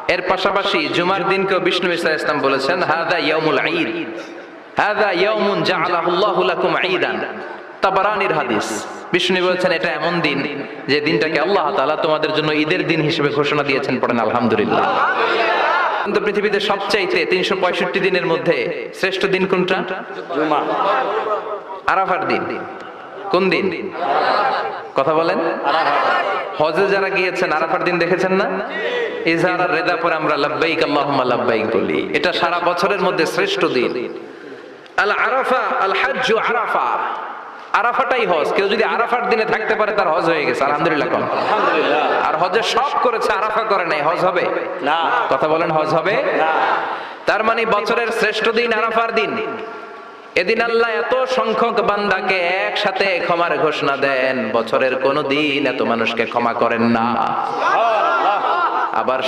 এর পাশাপাশি জুমার দিনকেও বিষ্ণু ইসা ইসলাম বলেছেন হাদা ইয়াউমুল ঈদ, হাদা ইয়াউমুন জাআলাহুল্লাহু লাকুম ঈদান। তাবারানির হাদিস। বিষ্ণু বলেছেন এটা এমন দিন যে দিনটাকে আল্লাহ তাআলা তোমাদের জন্য ঈদের দিন হিসেবে ঘোষণা দিয়েছেন। পড়েন আলহামদুলিল্লাহ। কিন্তু পৃথিবীতে সবচাইতে 365 দিনের মধ্যে শ্রেষ্ঠ দিন কোনটা? জুমা। আরাফার দিন। কোন দিন? কথা বলেন। হজে যারা গিয়েছেন আরাফার দিন দেখেছেন না? ইজহার রেদা পরে আমরা লাব্বাইক আল্লাহুম্মা লাব্বাইক বলি। এটা সারা বছরের মধ্যে শ্রেষ্ঠ দিন। আল আরাফা আল হাজ্জু আরাফা। আরাফাটাই হজ। কেউ যদি আরাফার দিনে থাকতে পারে তার হজ হয়ে গেছে। আলহামদুলিল্লাহ কোন? আলহামদুলিল্লাহ। আর হজে সব করেছে, আরাফা করে নাই, হজ হবে না। কথা বলেন, হজ হবে না। তার মানে বছরের শ্রেষ্ঠ দিন আরাফার দিন। এদিন আল্লাহ এত সংখ্যক বান্দাকে একসাথে ক্ষমার ঘোষণা দেন, বছরের কোন দিন এত মানুষকে ক্ষমা করেন না। আবার